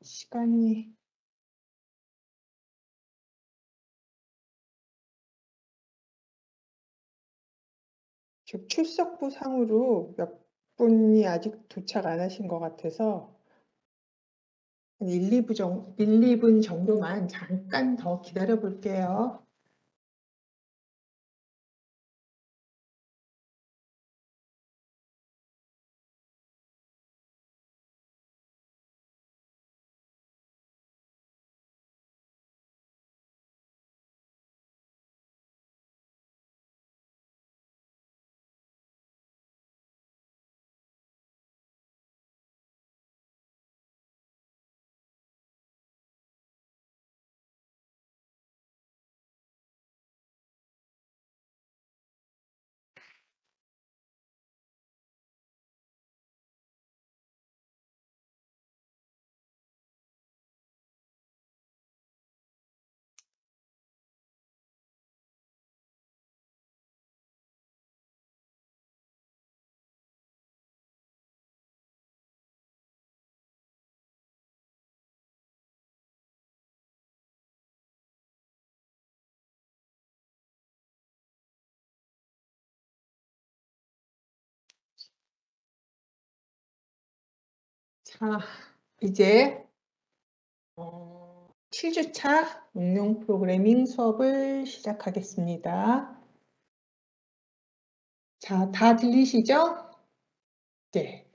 시간이 지금 출석부 상으로 몇 분이 아직 도착 안 하신 것 같아서 한 1-2분 정도만 잠깐 더 기다려 볼게요. 자, 이제 7 주차 응용 프로그래밍 수업을 시작하겠습니다. 자, 다 들리시죠? 네.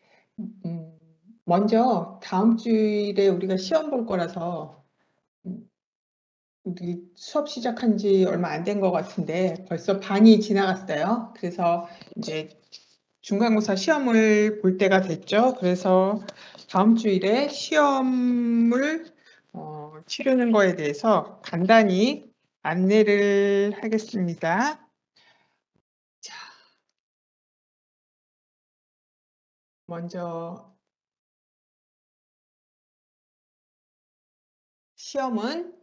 음 먼저 다음 주일에 우리가 시험 볼 거라서 음 우리 수업 시작한 지 얼마 안 된 것 같은데 벌써 반이 지나갔어요. 그래서 이제 중간고사 시험을 볼 때가 됐죠. 그래서 다음 주일에 시험을 치르는 거에 대해서 간단히 안내를 하겠습니다. 자, 먼저 시험은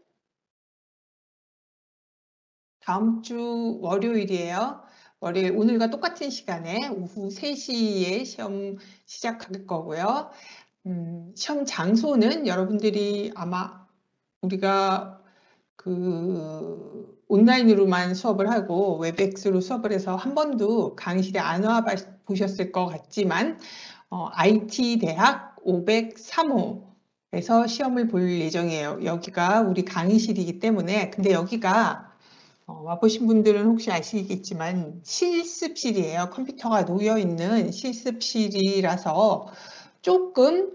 다음 주 월요일이에요. 월요일 오늘과 똑같은 시간에 오후 3 시에 시험 시작할 거고요. 시험 장소는 여러분들이 아마 우리가 온라인으로만 수업을 하고 웹엑스로 수업을 해서 한 번도 강의실에 안 와 보셨을 것 같지만 IT 대학 503호에서 시험을 볼 예정이에요. 여기가 우리 강의실이기 때문에. 근데 여기가 와보신 분들은 혹시 아시겠지만 실습실이에요. 컴퓨터가 놓여 있는 실습실이라서 조금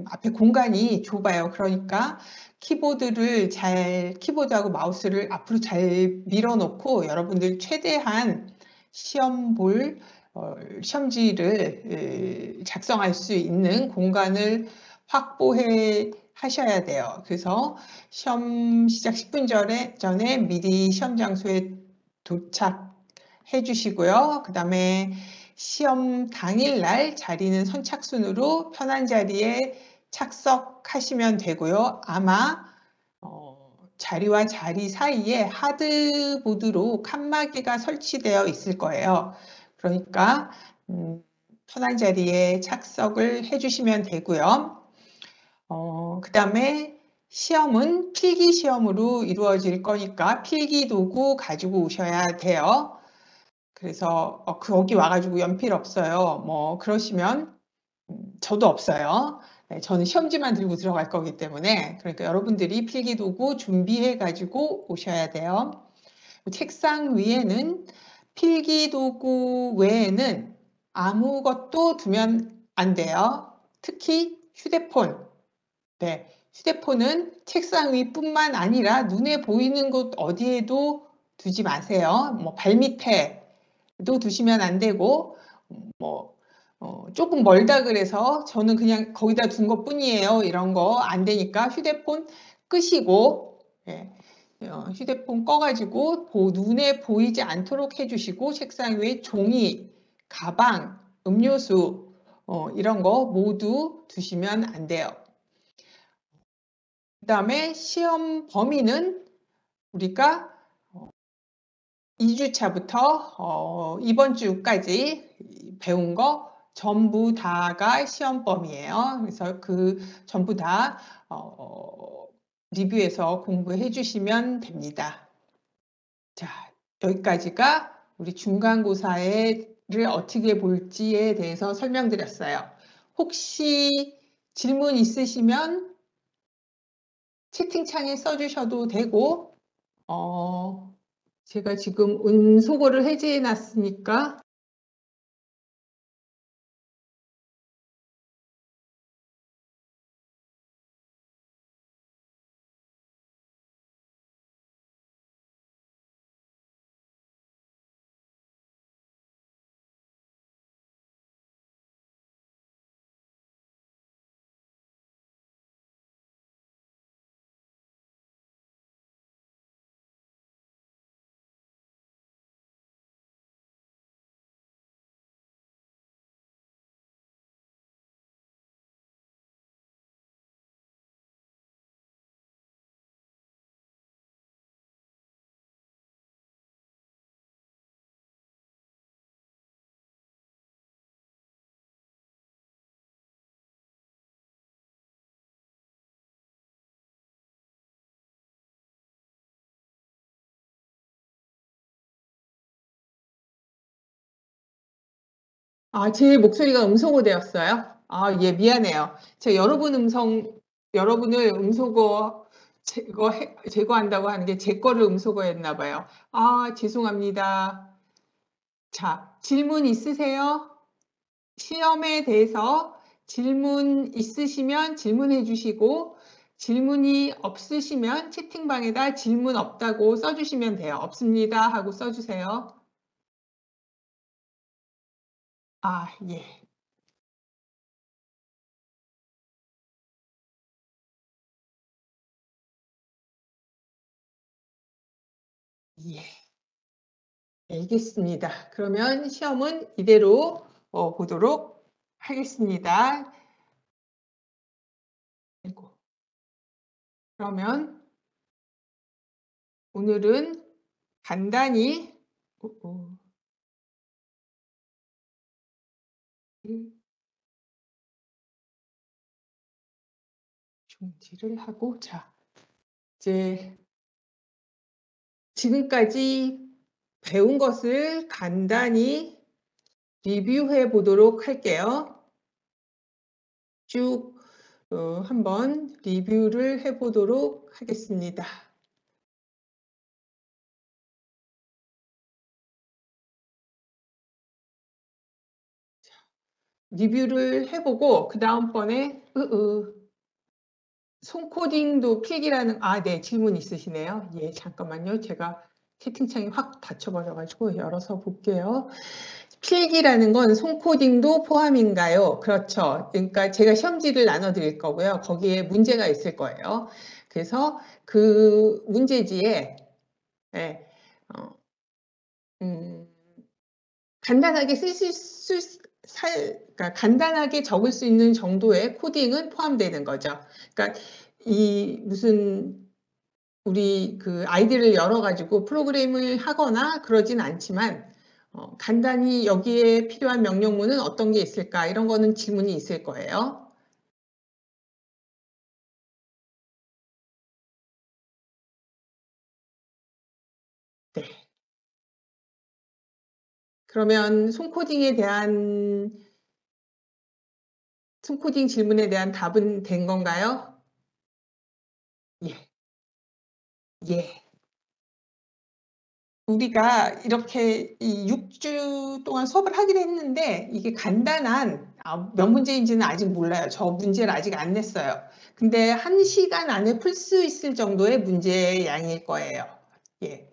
앞에 공간이 좁아요. 그러니까 키보드하고 마우스를 앞으로 잘 밀어놓고 여러분들 최대한 시험 볼 시험지를 작성할 수 있는 공간을 확보해 하셔야 돼요. 그래서 시험 시작 10분 전에 미리 시험 장소에 도착해 주시고요. 그다음에 시험 당일날 자리는 선착순으로 편한 자리에 착석하시면 되고요. 아마 자리와 자리 사이에 하드보드로 칸막이가 설치되어 있을 거예요. 그러니까 편한 자리에 착석을 해주시면 되고요. 그다음에 시험은 필기 시험으로 이루어질 거니까 필기 도구 가지고 오셔야 돼요. 그래서 거기 와가지고 연필 없어요. 뭐 그러시면 저도 없어요. 네, 저는 시험지만 들고 들어갈 거기 때문에 그러니까 여러분들이 필기 도구 준비해 가지고 오셔야 돼요. 책상 위에는 필기 도구 외에는 아무것도 두면 안 돼요. 특히 휴대폰. 네, 휴대폰은 책상 위뿐만 아니라 눈에 보이는 곳 어디에도 두지 마세요. 뭐 발밑에도 두시면 안 되고 뭐 조금 멀다 그래서 저는 그냥 거기다 둔 것뿐이에요. 이런 거 안 되니까 휴대폰 끄시고 예, 휴대폰 꺼가지고 눈에 보이지 않도록 해주시고 책상 위에 종이, 가방, 음료수 이런 거 모두 두시면 안 돼요. 그다음에 시험 범위는 우리가 2주차부터 이번 주까지 배운 거 전부 다가 시험 범위예요. 그래서 그 전부 다 리뷰해서 공부해 주시면 됩니다. 자, 여기까지가 우리 중간고사를 어떻게 볼지에 대해서 설명드렸어요. 혹시 질문 있으시면 채팅창에 써주셔도 되고, 제가 지금 은소거를 해제해 놨으니까 제 목소리가 음소거 되었어요? 예, 미안해요. 제가 여러분을 음소거 제거한다고 하는 게 제 거를 음소거했나 봐요. 죄송합니다. 자, 질문 있으세요? 시험에 대해서 질문 있으시면 질문해 주시고, 질문이 없으시면 채팅방에다 질문 없다고 써주시면 돼요. 없습니다 하고 써주세요. 예. 예. 알겠습니다. 그러면 시험은 이대로 보도록 하겠습니다. 그러면 오늘은 간단히 중지를 하고, 이제 지금까지 배운 것을 간단히 리뷰해 보도록 할게요. 쭉 한번 리뷰를 해 보도록 하겠습니다. 리뷰를 해보고 그 다음번에 손코딩도 필기라는 네, 질문 있으시네요. 예, 잠깐만요. 제가 채팅창이 확 닫혀버려가지고 열어서 볼게요. 필기라는 건 손코딩도 포함인가요? 그렇죠. 그러니까 제가 시험지를 나눠드릴 거고요. 거기에 문제가 있을 거예요. 그래서 그 문제지에 간단하게 그러니까 간단하게 적을 수 있는 정도의 코딩은 포함되는 거죠. 그러니까 우리 그 아이디를 열어가지고 프로그램을 하거나 그러진 않지만 간단히 여기에 필요한 명령문은 어떤 게 있을까 이런 거는 질문이 있을 거예요. 네. 그러면 손코딩 질문에 대한 답은 된 건가요? 예. 예. 우리가 이렇게 이 6주 동안 수업을 하기로 했는데 이게 간단한 몇 문제인지는 아직 몰라요. 저 문제를 아직 안 냈어요. 근데 1시간 안에 풀 수 있을 정도의 문제 양일 거예요. 예.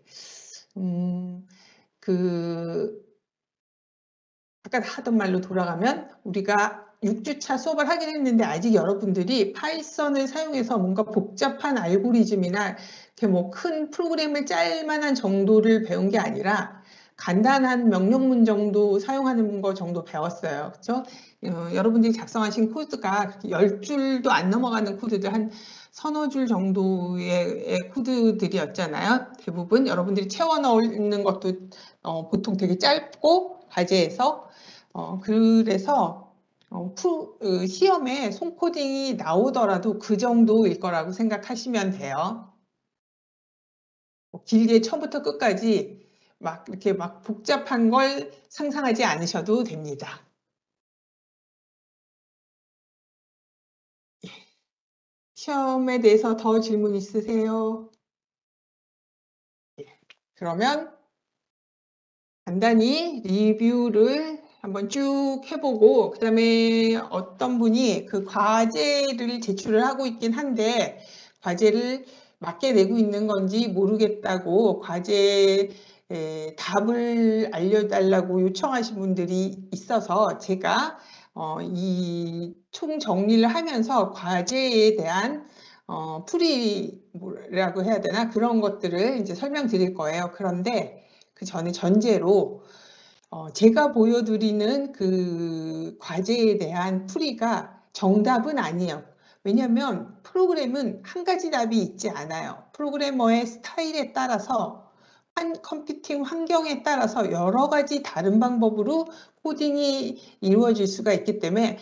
아까 하던 말로 돌아가면 우리가 6주차 수업을 하긴 했는데 아직 여러분들이 파이썬을 사용해서 뭔가 복잡한 알고리즘이나 이렇게 뭐 큰 프로그램을 짤 만한 정도를 배운 게 아니라 간단한 명령문 정도 사용하는 거 정도 배웠어요. 그렇죠? 여러분들이 작성하신 코드가 10줄도 안 넘어가는 코드들 한 서너 줄 정도의 코드들이었잖아요. 대부분 여러분들이 채워 넣는 것도 보통 되게 짧고 과제에서 그래서 시험에 손코딩이 나오더라도 그 정도일 거라고 생각하시면 돼요. 길게 처음부터 끝까지 막 이렇게 막 복잡한 걸 상상하지 않으셔도 됩니다. 시험에 대해서 더 질문 있으세요? 예. 그러면 간단히 리뷰를 한번 쭉 해보고, 그다음에 어떤 분이 그 과제를 제출을 하고 있긴 한데 과제를 맞게 내고 있는 건지 모르겠다고 과제에 답을 알려달라고 요청하신 분들이 있어서 제가 이 총정리를 하면서 과제에 대한 풀이라고 해야 되나, 그런 것들을 이제 설명드릴 거예요. 그런데 그 전에 전제로 제가 보여드리는 그 과제에 대한 풀이가 정답은 아니에요. 왜냐하면 프로그램은 한 가지 답이 있지 않아요. 프로그래머의 스타일에 따라서, 컴퓨팅 환경에 따라서 여러 가지 다른 방법으로 코딩이 이루어질 수가 있기 때문에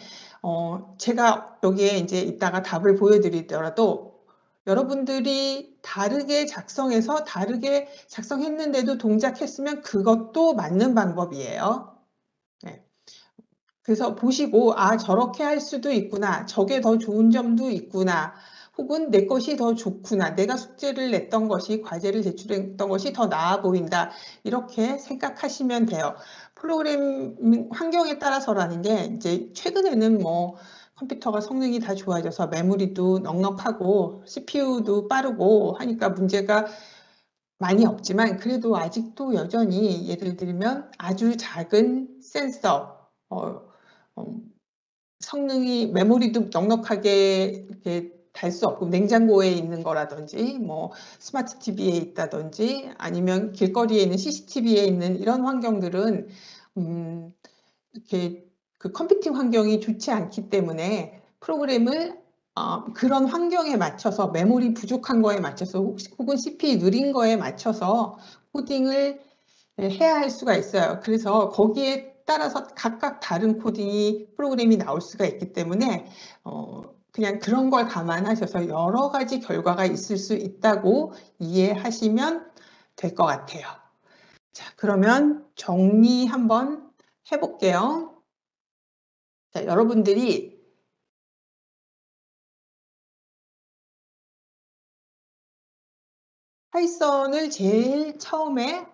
제가 여기에 이제 이따가 답을 보여드리더라도 여러분들이 다르게 작성해서 다르게 작성했는데도 동작했으면 그것도 맞는 방법이에요. 네. 그래서 보시고 저렇게 할 수도 있구나, 저게 더 좋은 점도 있구나, 혹은 내 것이 더 좋구나, 내가 숙제를 냈던 것이, 과제를 제출했던 것이 더 나아 보인다, 이렇게 생각하시면 돼요. 프로그램 환경에 따라서라는 게 이제 최근에는 뭐 컴퓨터가 성능이 다 좋아져서 메모리도 넉넉하고 CPU도 빠르고 하니까 문제가 많이 없지만, 그래도 아직도 여전히 예를 들면 아주 작은 센서, 성능이, 메모리도 넉넉하게 이렇게 달 수 없고, 냉장고에 있는 거라든지 뭐 스마트 TV에 있다든지 아니면 길거리에 있는 CCTV에 있는 이런 환경들은 이렇게 그 컴퓨팅 환경이 좋지 않기 때문에 프로그램을 그런 환경에 맞춰서, 메모리 부족한 거에 맞춰서 혹은 CPU 느린 거에 맞춰서 코딩을 해야 할 수가 있어요. 그래서 거기에 따라서 각각 다른 프로그램이 나올 수가 있기 때문에 그냥 그런 걸 감안하셔서 여러 가지 결과가 있을 수 있다고 이해하시면 될 것 같아요. 자, 그러면 정리 한번 해볼게요. 자, 여러분들이 파이썬을 제일 처음에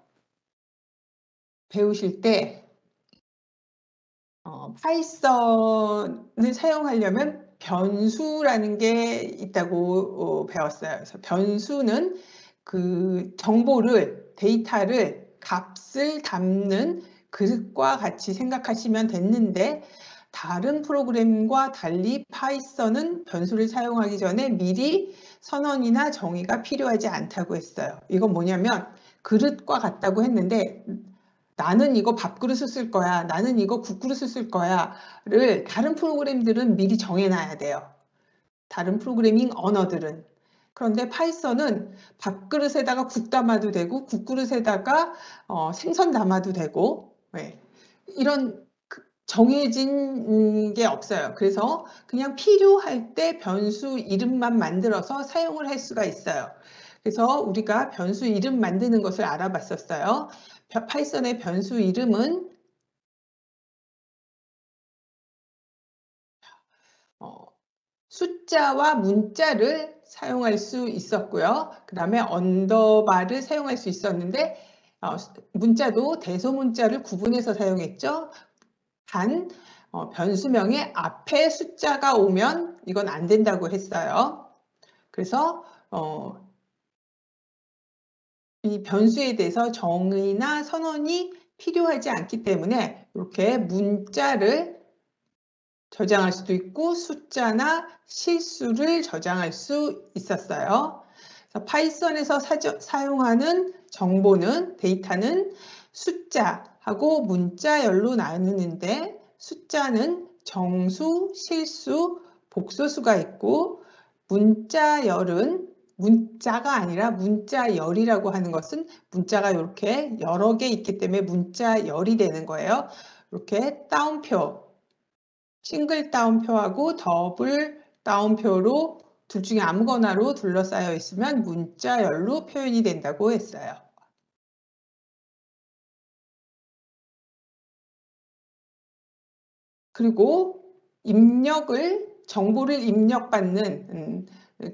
배우실 때 파이썬을 사용하려면 변수라는 게 있다고 배웠어요. 그래서 변수는 그 정보를, 데이터를, 값을 담는 그릇과 같이 생각하시면 됐는데, 다른 프로그램과 달리 파이썬은 변수를 사용하기 전에 미리 선언이나 정의가 필요하지 않다고 했어요. 이건 뭐냐면 그릇과 같다고 했는데, 나는 이거 밥그릇을 쓸 거야, 나는 이거 국그릇을 쓸 거야를 다른 프로그램들은 미리 정해놔야 돼요. 다른 프로그래밍 언어들은. 그런데 파이썬은 밥그릇에다가 국 담아도 되고 국그릇에다가 생선 담아도 되고, 이런 정해진 게 없어요. 그래서 그냥 필요할 때 변수 이름만 만들어서 사용을 할 수가 있어요. 그래서 우리가 변수 이름 만드는 것을 알아봤었어요. 파이썬의 변수 이름은 숫자와 문자를 사용할 수 있었고요. 그 다음에 언더바를 사용할 수 있었는데, 문자도 대소문자를 구분해서 사용했죠. 단 변수명의 앞에 숫자가 오면 이건 안 된다고 했어요. 그래서 이 변수에 대해서 정의나 선언이 필요하지 않기 때문에 이렇게 문자를 저장할 수도 있고 숫자나 실수를 저장할 수 있었어요. 그래서 파이썬에서 사용하는 정보는, 데이터는 숫자하고 문자열로 나누는데, 숫자는 정수, 실수, 복소수가 있고, 문자열은, 문자가 아니라 문자열이라고 하는 것은 문자가 이렇게 여러 개 있기 때문에 문자열이 되는 거예요. 이렇게 따옴표, 싱글 따옴표하고 더블 따옴표로 둘 중에 아무거나로 둘러싸여 있으면 문자열로 표현이 된다고 했어요. 그리고 정보를 입력받는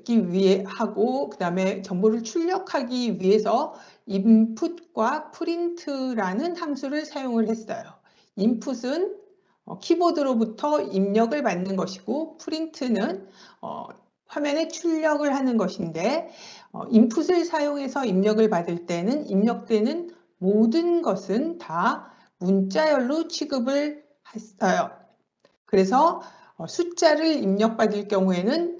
기 위해 하고 그다음에 정보를 출력하기 위해서 input과 print라는 함수를 사용을 했어요. input은 키보드로부터 입력을 받는 것이고 print는 화면에 출력을 하는 것인데 input을 사용해서 입력을 받을 때는 입력되는 모든 것은 다 문자열로 취급을 했어요. 그래서 숫자를 입력받을 경우에는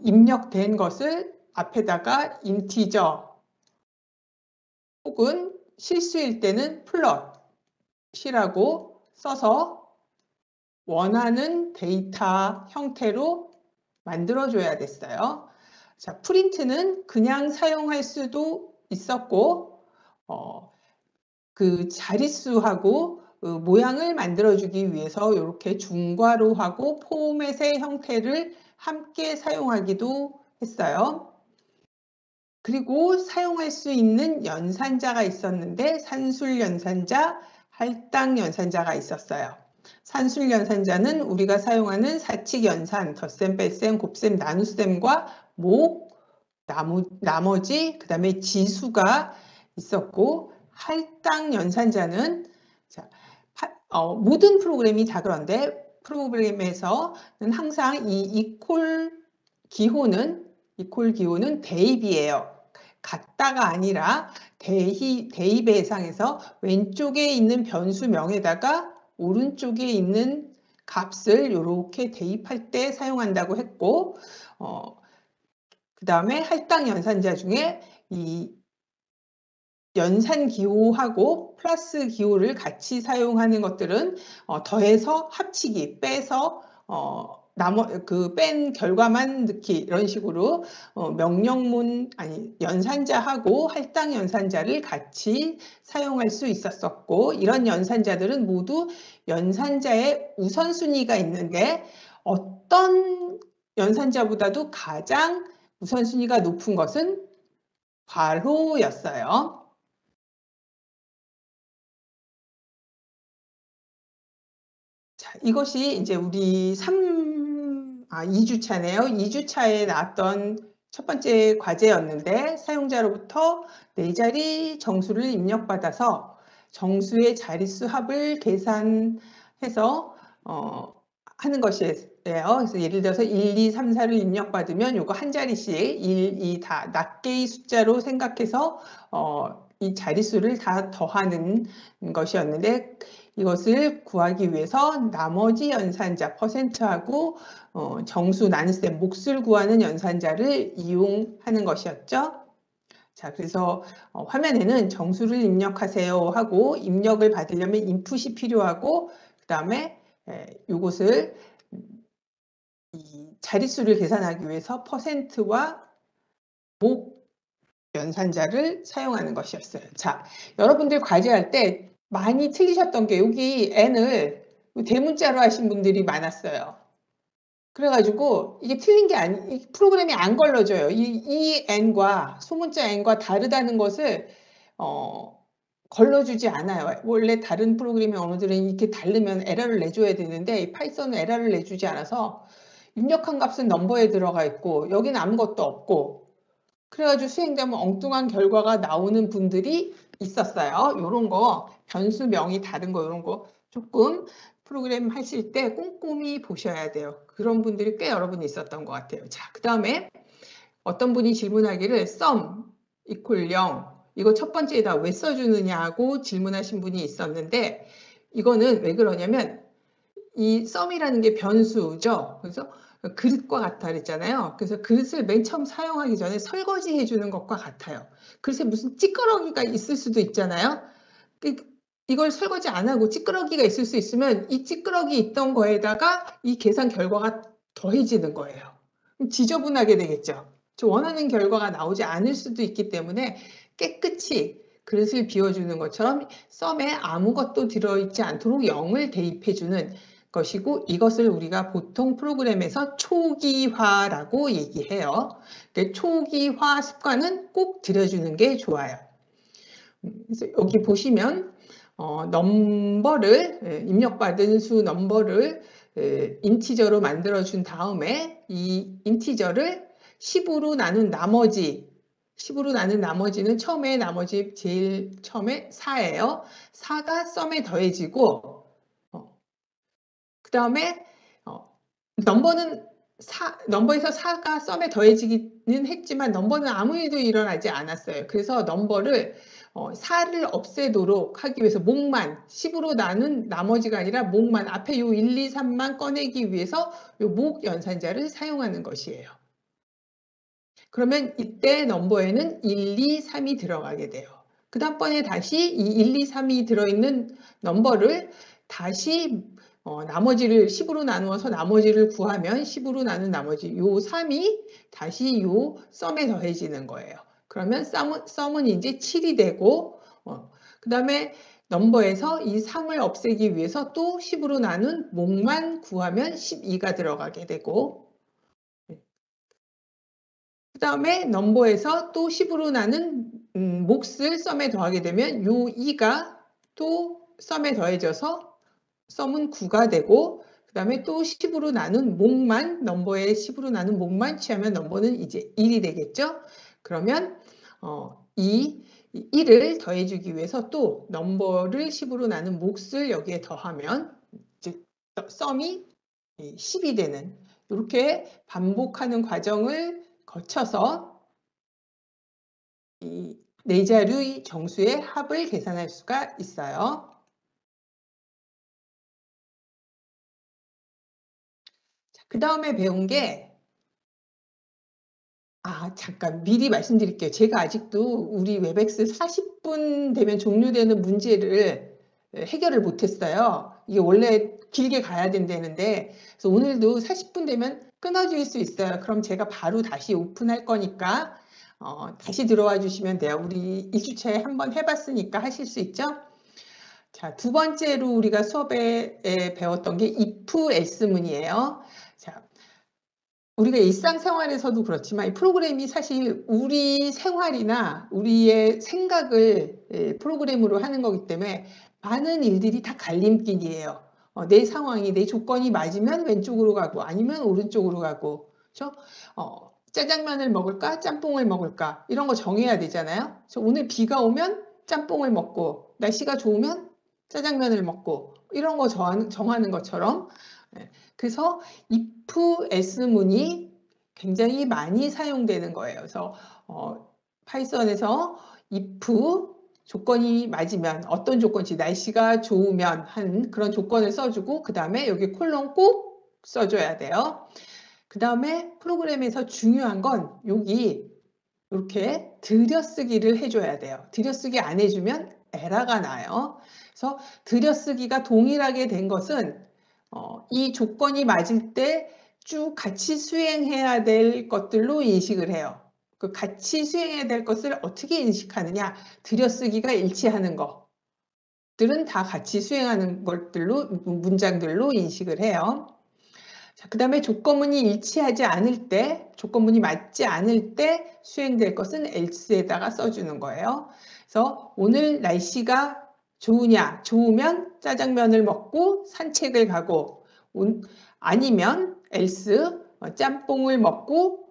입력된 것을 앞에다가 인티저 혹은 실수일 때는 플롯이라고 써서 원하는 데이터 형태로 만들어줘야 됐어요. 자, 프린트는 그냥 사용할 수도 있었고 그 자릿수하고 모양을 만들어주기 위해서 이렇게 중괄호하고 포맷의 형태를 함께 사용하기도 했어요. 그리고 사용할 수 있는 연산자가 있었는데 산술 연산자, 할당 연산자가 있었어요. 산술 연산자는 우리가 사용하는 사칙 연산, 덧셈, 뺄셈, 곱셈, 나눗셈과 나머지 그다음에 지수가 있었고 할당 연산자는 모든 프로그램이 다 그런데 프로그램에서는 항상 이 이퀄 기호는 대입이에요. 같다가 아니라 대입의 해상에서 왼쪽에 있는 변수명에다가 오른쪽에 있는 값을 이렇게 대입할 때 사용한다고 했고 그 다음에 할당 연산자 중에 이 연산 기호하고 플러스 기호를 같이 사용하는 것들은 더해서 합치기, 빼서 뺀 결과만 넣기 이런 식으로 명령문 연산자하고 할당 연산자를 같이 사용할 수 있었었고 이런 연산자들은 모두 연산자의 우선순위가 있는데 어떤 연산자보다도 가장 우선순위가 높은 것은 괄호였어요. 자, 이것이 이제 우리 2주차네요. 2주차에 나왔던 첫 번째 과제였는데 사용자로부터 4자리 정수를 입력받아서 정수의 자릿수 합을 계산해서 하는 것이에요. 그래서 예를 들어서 1, 2, 3, 4를 입력받으면 요거 한 자리씩 1, 2 다 낱개의 숫자로 생각해서 이 자릿수를 다 더하는 것이었는데 이것을 구하기 위해서 나머지 연산자 %하고 정수 나눗셈 몫을 구하는 연산자를 이용하는 것이었죠. 자, 그래서 화면에는 정수를 입력하세요 하고 입력을 받으려면 인풋이 필요하고 그 다음에 이것을 이 자릿수를 계산하기 위해서 %와 목 연산자를 사용하는 것이었어요. 자, 여러분들 과제할 때 많이 틀리셨던 게 여기 n을 대문자로 하신 분들이 많았어요. 그래가지고 이게 틀린 게 프로그램이 안 걸러져요. 이 n과 소문자 n과 다르다는 것을 걸러주지 않아요. 원래 다른 프로그래밍 언어들은 이렇게 다르면 에러를 내줘야 되는데 파이썬은 에러를 내주지 않아서 입력한 값은 넘버에 들어가 있고 여기는 아무것도 없고 그래가지고 수행되면 엉뚱한 결과가 나오는 분들이 있었어요. 이런 거 변수명이 다른 거 이런 거 조금 프로그램 하실 때 꼼꼼히 보셔야 돼요. 그런 분들이 꽤 여러분 있었던 것 같아요. 자, 그 다음에 어떤 분이 질문하기를 sum equal 0 이거 첫 번째에다 왜 써주느냐고 질문하신 분이 있었는데 이거는 왜 그러냐면 이 sum이라는 게 변수죠. 그래서 그릇과 같다 그랬잖아요. 그래서 그릇을 맨 처음 사용하기 전에 설거지 해주는 것과 같아요. 그릇에 무슨 찌끄러기가 있을 수도 있잖아요. 이걸 설거지 안 하고 찌끄러기가 있을 수 있으면 이 찌끄러기 있던 거에다가 이 계산 결과가 더해지는 거예요. 지저분하게 되겠죠. 저 원하는 결과가 나오지 않을 수도 있기 때문에 깨끗이 그릇을 비워주는 것처럼 썸에 아무것도 들어있지 않도록 0을 대입해주는 것이고 이것을 우리가 보통 프로그램에서 초기화라고 얘기해요. 근데 초기화 습관은 꼭 들여주는 게 좋아요. 그래서 여기 보시면 넘버를 입력받은 수 넘버를 인티저로 만들어 준 다음에 이 인티저를 10으로 나눈 나머지 10으로 나눈 나머지는 처음에 나머지 제일 처음에 4예요. 4가 썸에 더해지고 그 다음에 넘버에서 4가 썸에 더해지기는 했지만 넘버는 아무 일도 일어나지 않았어요. 그래서 넘버를 4를 없애도록 하기 위해서 목만 10으로 나눈 나머지가 아니라 목만 앞에 요 1, 2, 3만 꺼내기 위해서 요 목 연산자를 사용하는 것이에요. 그러면 이때 넘버에는 1, 2, 3이 들어가게 돼요. 그 다음번에 다시 이 1, 2, 3이 들어있는 넘버를 다시 나머지를 10으로 나누어서 나머지를 구하면 10으로 나눈 나머지 요 3이 다시 요 썸에 더해지는 거예요. 그러면 썸은 이제 7이 되고 그 다음에 넘버에서 이 3을 없애기 위해서 또 10으로 나눈 목만 구하면 12가 들어가게 되고 그 다음에 넘버에서 또 10으로 나눈 몫을 썸에 더하게 되면 요 2가 또 썸에 더해져서 썸은 9가 되고 그 다음에 또 10으로 나눈 목만 넘버에 10으로 나눈 목만 취하면 넘버는 이제 1이 되겠죠. 그러면 이 1을 더해주기 위해서 또 넘버를 10으로 나눈 몫을 여기에 더하면 이제 썸이 10이 되는 이렇게 반복하는 과정을 거쳐서 이 네 자리의 정수의 합을 계산할 수가 있어요. 그 다음에 배운 게 잠깐 미리 말씀드릴게요. 제가 아직도 우리 웹엑스 40분 되면 종료되는 문제를 해결을 못했어요. 이게 원래 길게 가야 된다는데 그래서 오늘도 40분 되면 끊어질 수 있어요. 그럼 제가 바로 다시 오픈할 거니까 다시 들어와 주시면 돼요. 우리 2주차에 한번 해봤으니까 하실 수 있죠? 자, 두 번째로 우리가 수업에 배웠던 게 if else문이에요. 자, 우리가 일상생활에서도 그렇지만 이 프로그램이 사실 우리 생활이나 우리의 생각을 프로그램으로 하는 거기 때문에 많은 일들이 다 갈림길이에요. 내 상황이 내 조건이 맞으면 왼쪽으로 가고 아니면 오른쪽으로 가고 그렇죠? 짜장면을 먹을까 짬뽕을 먹을까 이런 거 정해야 되잖아요. 그래서 오늘 비가 오면 짬뽕을 먹고 날씨가 좋으면 짜장면을 먹고 이런 거 정하는 것처럼 그래서 if else문이 굉장히 많이 사용되는 거예요. 그래서 파이썬에서 if 조건이 맞으면 어떤 조건인지 날씨가 좋으면 한 그런 조건을 써주고 그 다음에 여기 콜론 꼭 써줘야 돼요. 그 다음에 프로그램에서 중요한 건 여기 이렇게 들여쓰기를 해줘야 돼요. 들여쓰기 안 해주면 에러가 나요. 그래서 들여쓰기가 동일하게 된 것은 이 조건이 맞을 때 쭉 같이 수행해야 될 것들로 인식을 해요. 그 같이 수행해야 될 것을 어떻게 인식하느냐? 들여쓰기가 일치하는 것들은 다 같이 수행하는 것들로 문장들로 인식을 해요. 자, 그 다음에 조건문이 일치하지 않을 때, 조건문이 맞지 않을 때 수행될 것은 else에다가 써주는 거예요. 그래서 오늘 날씨가 좋으냐? 좋으면 짜장면을 먹고 산책을 가고 아니면 else 짬뽕을 먹고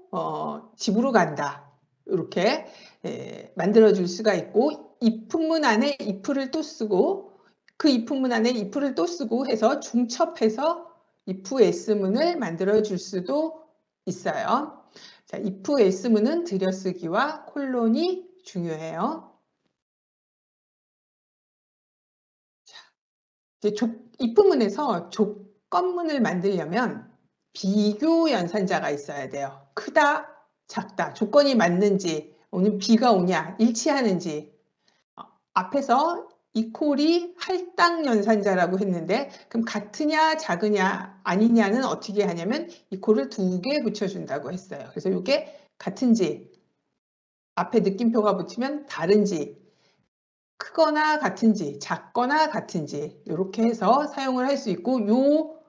집으로 간다. 이렇게 만들어 줄 수가 있고 if문 안에 if를 또 쓰고 그 if문 안에 if를 또 쓰고 해서 중첩해서 if else문을 만들어 줄 수도 있어요. 자, if else문은 들여쓰기와 콜론이 중요해요. 자, 이제 if문에서 조건문을 만들려면 비교 연산자가 있어야 돼요. 크다, 작다, 조건이 맞는지, 오늘 비가 오냐, 일치하는지. 앞에서 이퀄이 할당 연산자라고 했는데 그럼 같으냐 작으냐 아니냐는 어떻게 하냐면 이퀄을 2개 붙여준다고 했어요. 그래서 이게 같은지 앞에 느낌표가 붙으면 다른지 크거나 같은지 작거나 같은지 이렇게 해서 사용을 할 수 있고 요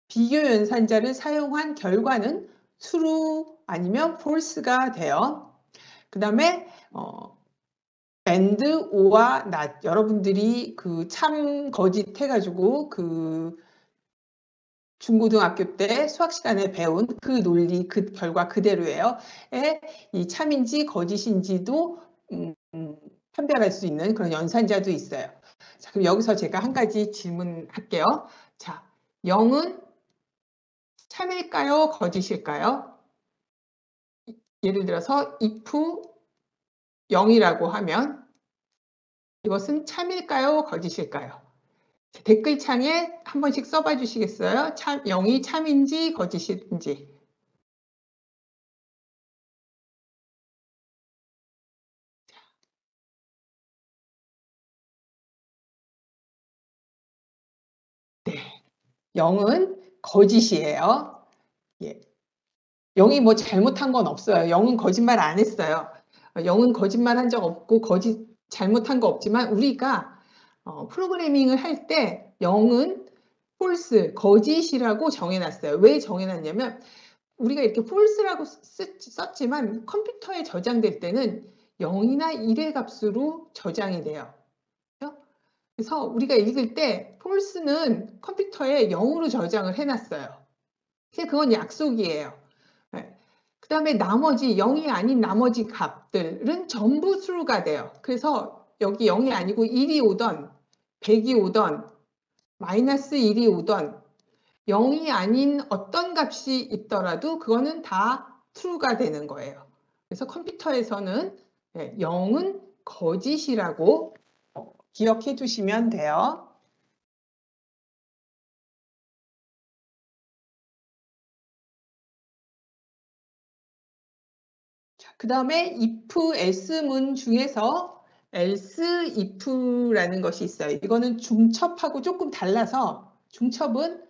비교 연산자를 사용한 결과는 true 아니면 false가 돼요. 그 다음에 and, or와 not 여러분들이 그 참 거짓 해가지고 그 중고등학교 때 수학 시간에 배운 그 논리 그 결과 그대로예요. 이 참인지 거짓인지도 판별할 수 있는 그런 연산자도 있어요. 자, 그럼 여기서 제가 한 가지 질문할게요. 자, 0은 참일까요? 거짓일까요? 예를 들어서 if 0이라고 하면 이것은 참일까요? 거짓일까요? 댓글창에 한 번씩 써봐 주시겠어요? 0이 참인지 거짓인지. 네, 0은 거짓이에요. 예. 0이 뭐 잘못한 건 없어요. 0은 거짓말 안 했어요. 0은 거짓말 한 적 없고 잘못한 거 없지만 우리가 프로그래밍을 할 때 0은 false, 거짓이라고 정해놨어요. 왜 정해놨냐면 우리가 이렇게 false라고 썼지만 컴퓨터에 저장될 때는 0이나 1의 값으로 저장이 돼요. 그래서 우리가 읽을 때 false는 컴퓨터에 0으로 저장을 해놨어요. 그건 약속이에요. 네. 그 다음에 나머지 0이 아닌 나머지 값들은 전부 true가 돼요. 그래서 여기 0이 아니고 1이 오던 100이 오던 마이너스 1이 오던 0이 아닌 어떤 값이 있더라도 그거는 다 true가 되는 거예요. 그래서 컴퓨터에서는 0은 거짓이라고 기억해 두시면 돼요. 그 다음에 if, else문 중에서 else if라는 것이 있어요. 이거는 중첩하고 조금 달라서 중첩은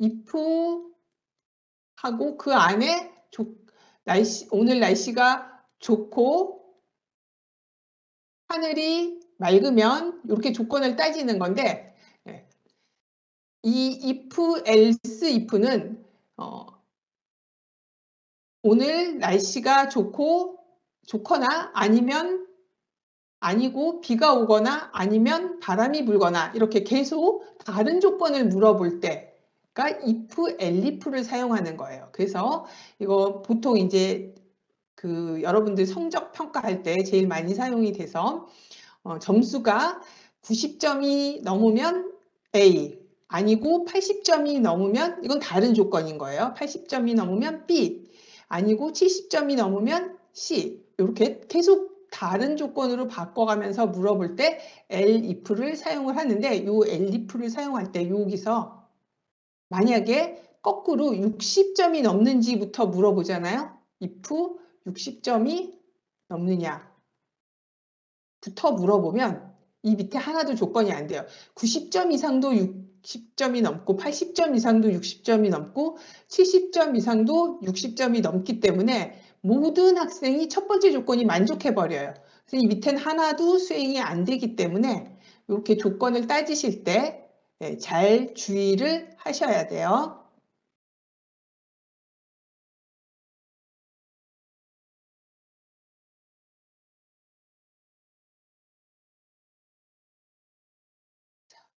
if 하고 그 안에 오늘 날씨가 좋고 하늘이 맑으면 이렇게 조건을 따지는 건데 이 if, else if는 오늘 날씨가 좋거나 아니면 아니고 비가 오거나 아니면 바람이 불거나 이렇게 계속 다른 조건을 물어볼 때가 if, elif를 사용하는 거예요. 그래서 이거 보통 이제 그 여러분들 성적 평가할 때 제일 많이 사용이 돼서 점수가 90점이 넘으면 A 아니고 80점이 넘으면 이건 다른 조건인 거예요. 80점이 넘으면 B 아니고 70점이 넘으면 C 이렇게 계속 다른 조건으로 바꿔가면서 물어볼 때 elif를 사용을 하는데 이 elif를 사용할 때 여기서 만약에 거꾸로 60점이 넘는지부터 물어보잖아요. if 60점이 넘느냐 부터 물어보면 이 밑에 하나도 조건이 안 돼요. 90점 이상도 60점이 넘고 80점 이상도 60점이 넘고 70점 이상도 60점이 넘기 때문에 모든 학생이 첫 번째 조건이 만족해버려요. 그래서 이 밑에는 하나도 수행이 안 되기 때문에 이렇게 조건을 따지실 때 잘 주의를 하셔야 돼요.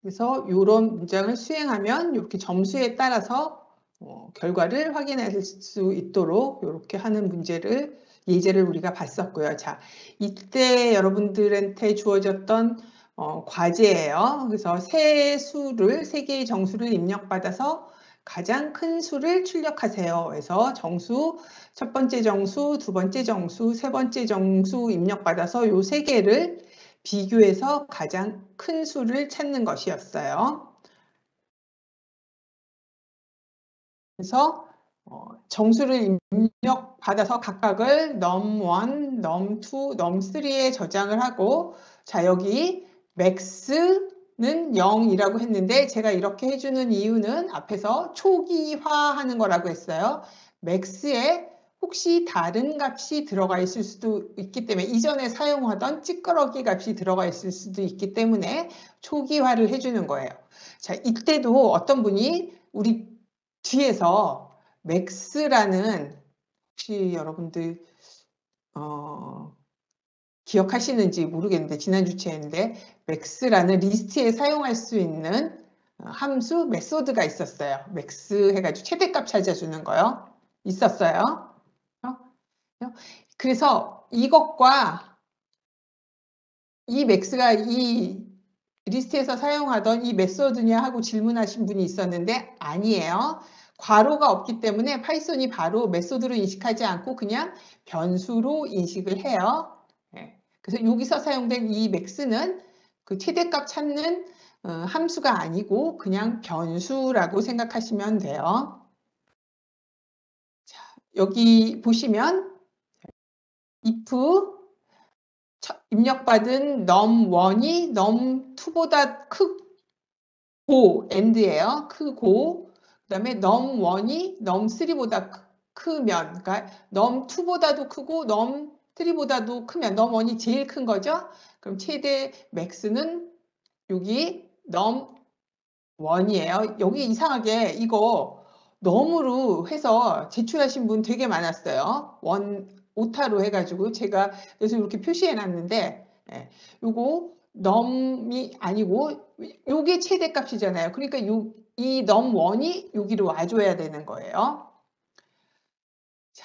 그래서 이런 문장을 수행하면 이렇게 점수에 따라서 결과를 확인할 수 있도록 이렇게 하는 예제를 우리가 봤었고요. 자, 이때 여러분들한테 주어졌던 과제예요. 그래서 세 개의 정수를 입력받아서 가장 큰 수를 출력하세요. 그래서 첫 번째 정수, 두 번째 정수, 세 번째 정수 입력받아서 이 세 개를 비교해서 가장 큰 수를 찾는 것이었어요. 그래서 정수를 입력받아서 각각을 num1, num2, num3에 저장을 하고 자 여기 max는 0이라고 했는데 제가 이렇게 해주는 이유는 앞에서 초기화하는 거라고 했어요. max에 혹시 다른 값이 들어가 있을 수도 있기 때문에 이전에 사용하던 찌끄러기 값이 들어가 있을 수도 있기 때문에 초기화를 해주는 거예요. 자, 이때도 어떤 분이 우리 뒤에서 맥스라는 혹시 여러분들 기억하시는지 모르겠는데 지난 주체인데 맥스라는 리스트에 사용할 수 있는 함수 메소드가 있었어요. 맥스 해가지고 최대값 찾아주는 거요. 있었어요. 그래서 이것과 이 맥스가 이 리스트에서 사용하던 이 메소드냐 하고 질문하신 분이 있었는데 아니에요. 괄호가 없기 때문에 파이썬이 바로 메소드로 인식하지 않고 그냥 변수로 인식을 해요. 그래서 여기서 사용된 이 맥스는 그 최대값 찾는 함수가 아니고 그냥 변수라고 생각하시면 돼요. 자, 여기 보시면 if 입력받은 num1이 num2보다 크고 and예요. 크고 그다음에 num1이 num3보다 크면 그러니까 num2보다도 크고 num3보다도 크면 num1이 제일 큰 거죠. 그럼 최대 max는 여기 num1이에요. 여기 이상하게 이거 넘으로 해서 제출하신 분 되게 많았어요. 오타로 해가지고 제가 그래서 이렇게 표시해 놨는데 요거 넘이 아니고 요게 최대값이잖아요. 그러니까 이 넘1이 여기로 와줘야 되는 거예요. 자,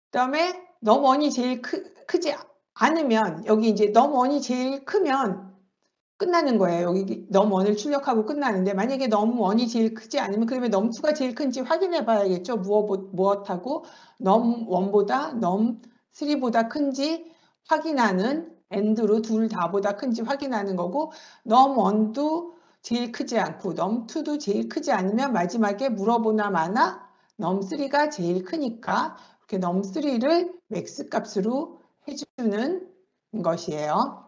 그다음에 넘1이 제일 크지 않으면 여기 이제 넘1이 제일 크면 끝나는 거예요. 여기 num1을 출력하고 끝나는데 만약에 num1이 제일 크지 않으면 그러면 num2가 제일 큰지 확인해 봐야겠죠. 무엇하고 num1보다 num3보다 큰지 확인하는 and로 둘 다보다 큰지 확인하는 거고 num1도 제일 크지 않고 num2도 제일 크지 않으면 마지막에 물어보나 마나 num3가 제일 크니까 이렇게 num3를 맥스 값으로 해주는 것이에요.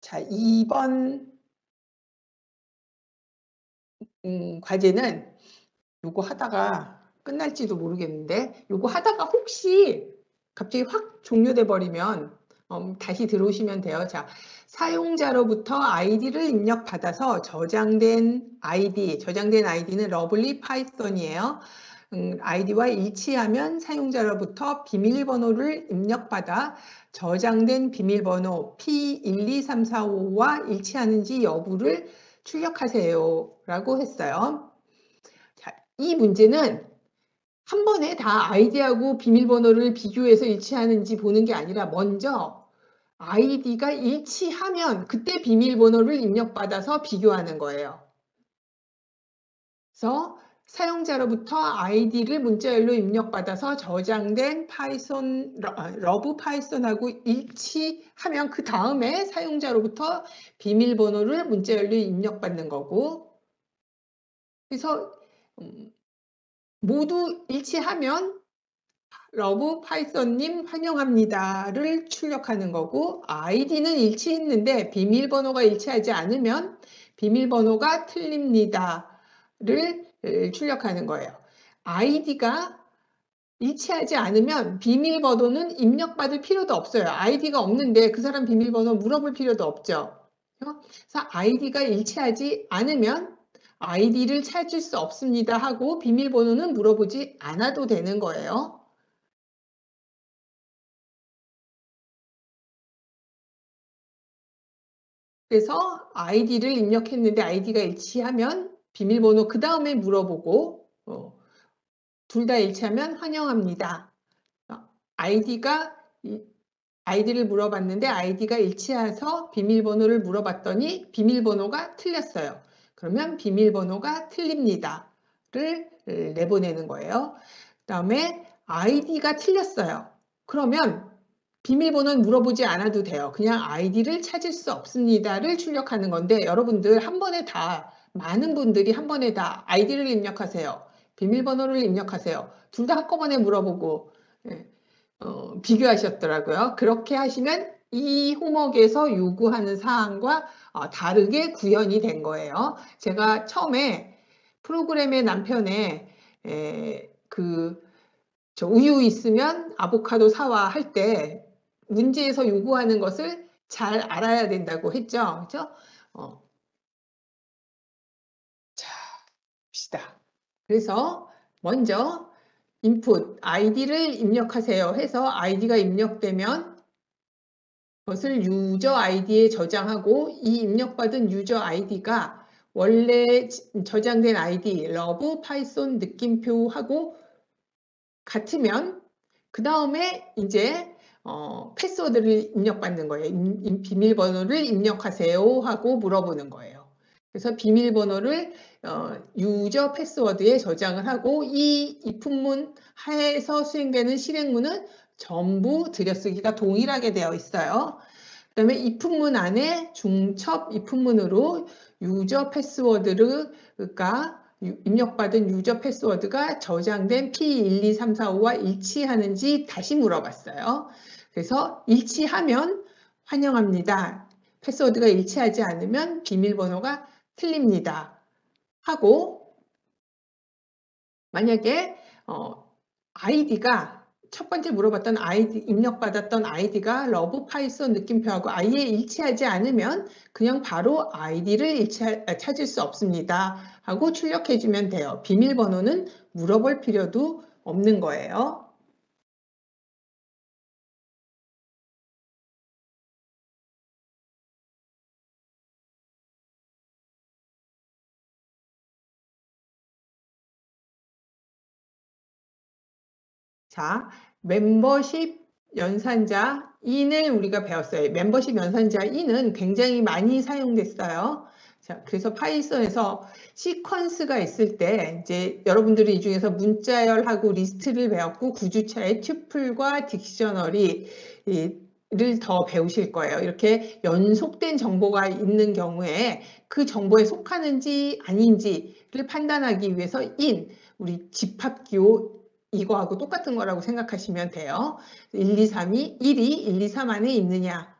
자, 이번 과제는 요거 하다가 끝날지도 모르겠는데 요거 하다가 혹시 갑자기 확 종료돼 버리면 다시 들어오시면 돼요. 자, 사용자로부터 아이디를 입력받아서 저장된 아이디는 러블리 파이썬이에요. 아이디와 일치하면 사용자로부터 비밀번호를 입력받아 저장된 비밀번호 P12345와 일치하는지 여부를 출력하세요 라고 했어요. 자, 이 문제는 한 번에 다 아이디하고 비밀번호를 비교해서 일치하는지 보는 게 아니라 먼저 아이디가 일치하면 그때 비밀번호를 입력받아서 비교하는 거예요. 그래서 사용자로부터 아이디를 문자열로 입력받아서 저장된 러브 파이썬하고 일치하면 그 다음에 사용자로부터 비밀번호를 문자열로 입력받는 거고 그래서 모두 일치하면 러브 파이썬님 환영합니다를 출력하는 거고 아이디는 일치했는데 비밀번호가 일치하지 않으면 비밀번호가 틀립니다를 출력하는 거예요. 아이디가 일치하지 않으면 비밀번호는 입력받을 필요도 없어요. 아이디가 없는데 그 사람 비밀번호 물어볼 필요도 없죠. 그래서 아이디가 일치하지 않으면 아이디를 찾을 수 없습니다 하고 비밀번호는 물어보지 않아도 되는 거예요. 그래서 아이디를 입력했는데 아이디가 일치하면 비밀번호 그 다음에 물어보고 둘 다 일치하면 환영합니다. 아이디를 물어봤는데 아이디가 일치해서 비밀번호를 물어봤더니 비밀번호가 틀렸어요. 그러면 비밀번호가 틀립니다를 내보내는 거예요. 그 다음에 아이디가 틀렸어요. 그러면 비밀번호는 물어보지 않아도 돼요. 그냥 아이디를 찾을 수 없습니다를 출력하는 건데 여러분들 한 번에 다 많은 분들이 한 번에 다 아이디를 입력하세요. 비밀번호를 입력하세요. 둘 다 한꺼번에 물어보고 비교하셨더라고요. 그렇게 하시면 이 호목에서 요구하는 사항과 다르게 구현이 된 거예요. 제가 처음에 프로그램의 남편에 우유 있으면 아보카도 사와 할 때 문제에서 요구하는 것을 잘 알아야 된다고 했죠. 그죠? 자, 봅시다. 그래서 먼저 input 아이디를 입력하세요 해서 아이디가 입력되면 그것을 유저 아이디에 저장하고 이 입력받은 유저 아이디가 원래 저장된 아이디 러브 파이썬 느낌표하고 같으면 그 다음에 이제 패스워드를 입력받는 거예요. 비밀번호를 입력하세요 하고 물어보는 거예요. 그래서 비밀번호를 유저 패스워드에 저장을 하고 이 입문문 하에서 수행되는 실행문은 전부 들여쓰기가 동일하게 되어 있어요. 그 다음에 입문문 안에 중첩 입문문으로 유저 패스워드가 입력받은 유저 패스워드가 저장된 P12345와 일치하는지 다시 물어봤어요. 그래서 일치하면 환영합니다. 패스워드가 일치하지 않으면 비밀번호가 틀립니다. 하고 만약에 아이디가 첫 번째 물어봤던 아이디, 입력받았던 아이디가 러브 파이썬 느낌표하고 아예 일치하지 않으면 그냥 바로 아이디를 찾을 수 없습니다 하고 출력해주면 돼요. 비밀번호는 물어볼 필요도 없는 거예요. 자, 멤버십 연산자 in을 우리가 배웠어요. 멤버십 연산자 in은 굉장히 많이 사용됐어요. 자, 그래서 파이썬에서 시퀀스가 있을 때 이제 여러분들이 이 중에서 문자열하고 리스트를 배웠고 구주차의 튜플과 딕셔너리를 더 배우실 거예요. 이렇게 연속된 정보가 있는 경우에 그 정보에 속하는지 아닌지를 판단하기 위해서 in, 우리 집합기호 이거하고 똑같은 거라고 생각하시면 돼요. 1, 2, 3이 1이 1, 2, 3 안에 있느냐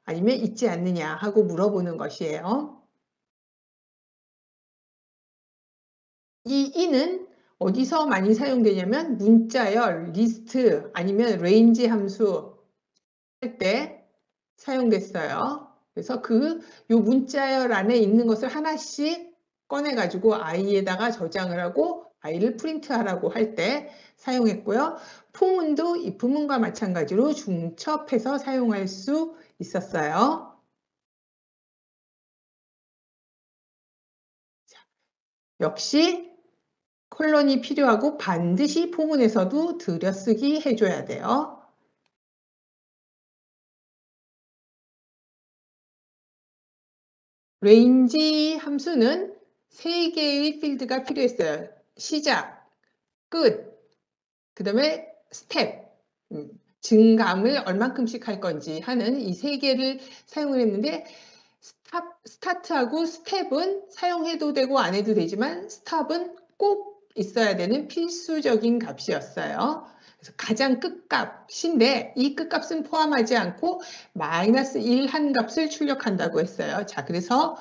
아니면 있지 않느냐 하고 물어보는 것이에요. 이 in은 어디서 많이 사용되냐면 문자열, 리스트 아니면 range 함수 할 때 사용됐어요. 그래서 요 문자열 안에 있는 것을 하나씩 꺼내가지고 i에다가 저장을 하고 i를 프린트하라고 할 때 사용했고요. 포문도 입문문과 마찬가지로 중첩해서 사용할 수 있었어요. 역시 콜론이 필요하고 반드시 포문에서도 들여쓰기 해줘야 돼요. 레인지 함수는 3개의 필드가 필요했어요. 시작, 끝, 그 다음에 스텝, 증감을 얼만큼씩 할 건지 하는 이 3개를 사용을 했는데 스타트하고 스텝은 사용해도 되고 안 해도 되지만 스탑은 꼭 있어야 되는 필수적인 값이었어요. 그래서 가장 끝값인데 이 끝값은 포함하지 않고 -1 한 값을 출력한다고 했어요. 자, 그래서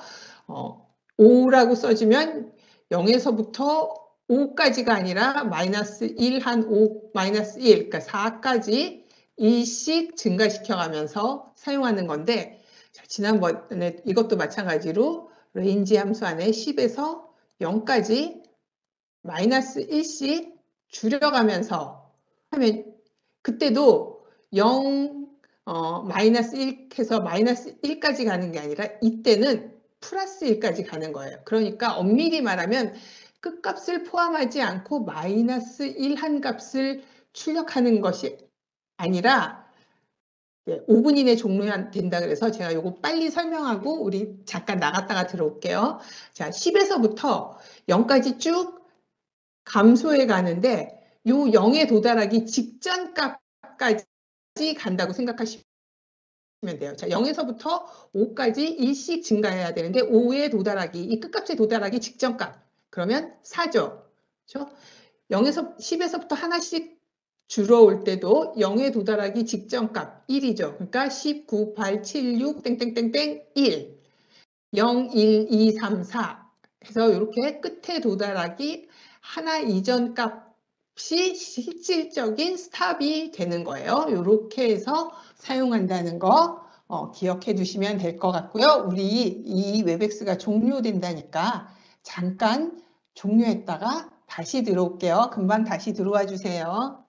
5라고 써주면 0에서부터 5까지가 아니라 -1 한 5, -1, 그러니까 4까지 1씩 증가시켜 가면서 사용하는 건데 자, 지난번에 이것도 마찬가지로 레인지 함수 안에 10에서 0까지 -1씩 줄여가면서 하면 그때도 0, -1 해서 -1까지 가는 게 아니라 이때는 +1까지 가는 거예요. 그러니까 엄밀히 말하면 끝값을 포함하지 않고 -1 한 값을 출력하는 것이 아니라 5분 이내 종료된다 그래서 제가 요거 빨리 설명하고 우리 잠깐 나갔다가 들어올게요. 자, 10에서부터 0까지 쭉 감소해 가는데 요 0에 도달하기 직전 값까지 간다고 생각하시면 돼요. 자, 0에서부터 5까지 일씩 증가해야 되는데 5에 도달하기, 이 끝값에 도달하기 직전 값. 그러면 4죠. 그렇죠? 10에서부터 하나씩 줄어올 때도 0에 도달하기 직전 값 1이죠. 그러니까 10, 9, 8, 7, 6 땡땡땡땡 1, 0, 1, 2, 3, 4 해서 이렇게 끝에 도달하기 하나 이전 값이 실질적인 스탑이 되는 거예요. 이렇게 해서 사용한다는 거 기억해 두시면 될 것 같고요. 우리 이 웹엑스가 종료된다니까 잠깐 종료했다가 다시 들어올게요. 금방 다시 들어와 주세요.